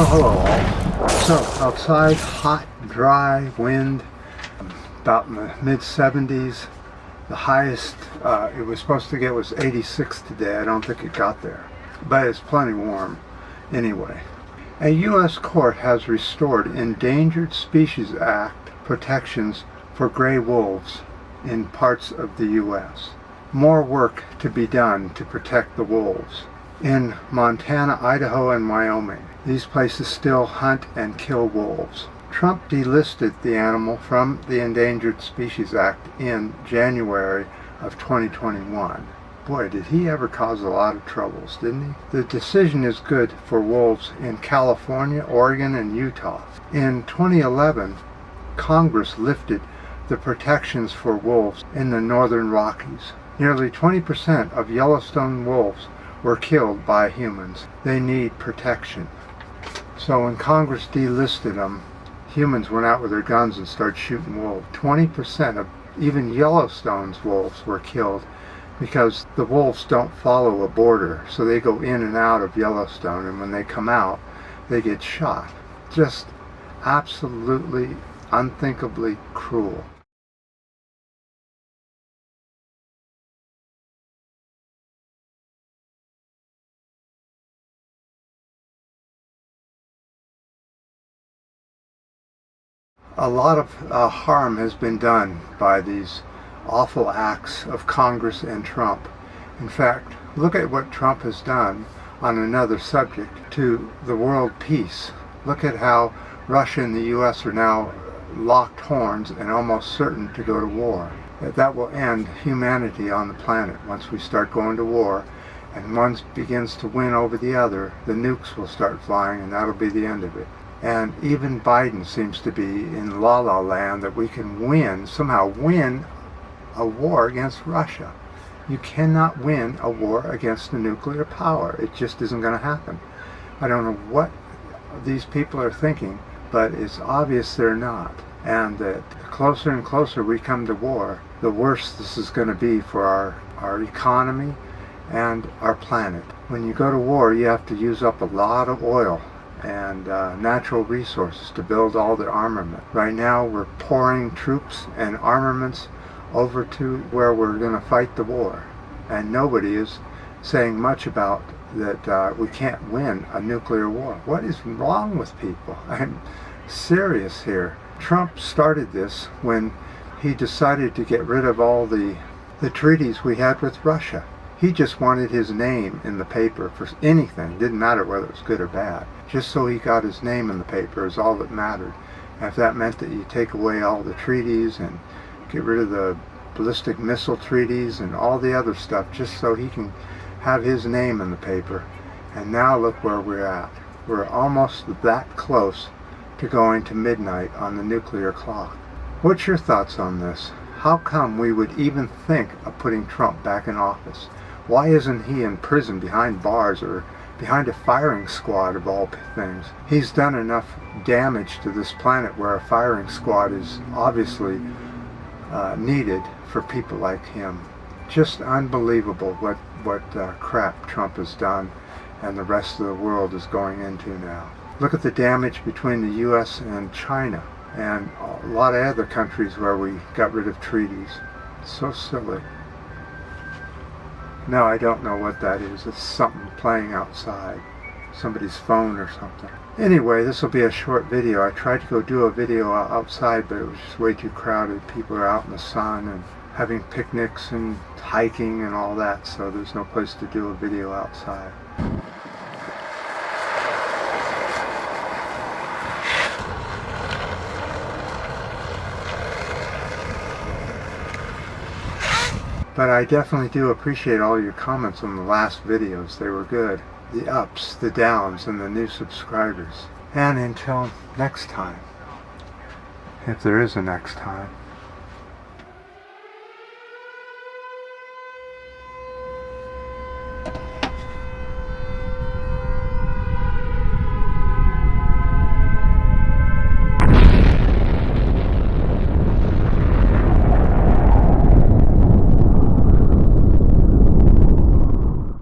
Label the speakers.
Speaker 1: Well, hello all. So, outside, hot, dry, wind, about in the mid-70s. The highest it was supposed to get was 86 today. I don't think it got there, but it's plenty warm anyway. A U.S. court has restored Endangered Species Act protections for gray wolves in parts of the U.S. More work to be done to protect the wolves. In Montana, Idaho, and Wyoming, these places still hunt and kill wolves. Trump delisted the animal from the Endangered Species Act in January of 2021. Boy, did he ever cause a lot of troubles, didn't he? The decision is good for wolves in California, Oregon, and Utah. In 2011, Congress lifted the protections for wolves in the northern Rockies. Nearly 20% of Yellowstone wolves were killed by humans. They need protection. So when Congress delisted them, humans went out with their guns and started shooting wolves. 20% of even Yellowstone's wolves were killed because the wolves don't follow a border. So they go in and out of Yellowstone, and when they come out, they get shot. Just absolutely unthinkably cruel. A lot of harm has been done by these awful acts of Congress and Trump. In fact, look at what Trump has done on another subject to the world peace. Look at how Russia and the U.S. are now locked horns and almost certain to go to war. That will end humanity on the planet once we start going to war, and one begins to win over the other, the nukes will start flying, and that'll be the end of it. And even Biden seems to be in la-la land that we can somehow win a war against Russia. You cannot win a war against a nuclear power. It just isn't going to happen. I don't know what these people are thinking, but it's obvious they're not. And that the closer and closer we come to war, the worse this is going to be for our economy and our planet. When you go to war, you have to use up a lot of oil and natural resources to build all the armament. Right now we're pouring troops and armaments over to where we're going to fight the war, and nobody is saying much about that we can't win a nuclear war. What is wrong with people? I'm serious here. Trump started this when he decided to get rid of all the treaties we had with Russia. He just wanted his name in the paper for anything. Didn't matter whether it was good or bad. Just so he got his name in the paper is all that mattered. And if that meant that you take away all the treaties and get rid of the ballistic missile treaties and all the other stuff just so he can have his name in the paper. And now look where we're at. We're almost that close to going to midnight on the nuclear clock. What's your thoughts on this? How come we would even think of putting Trump back in office? Why isn't he in prison behind bars or behind a firing squad of all things? He's done enough damage to this planet where a firing squad is obviously needed for people like him. Just unbelievable what crap Trump has done and the rest of the world is going into now. Look at the damage between the U.S. and China and a lot of other countries where we got rid of treaties. It's so silly. No, I don't know what that is. It's something playing outside. Somebody's phone or something. Anyway, this will be a short video. I tried to go do a video outside, but it was just way too crowded. People are out in the sun and having picnics and hiking and all that, so there's no place to do a video outside. But I definitely do appreciate all your comments on the last videos. They were good. The ups, the downs, and the new subscribers. And until next time, if there is a next time.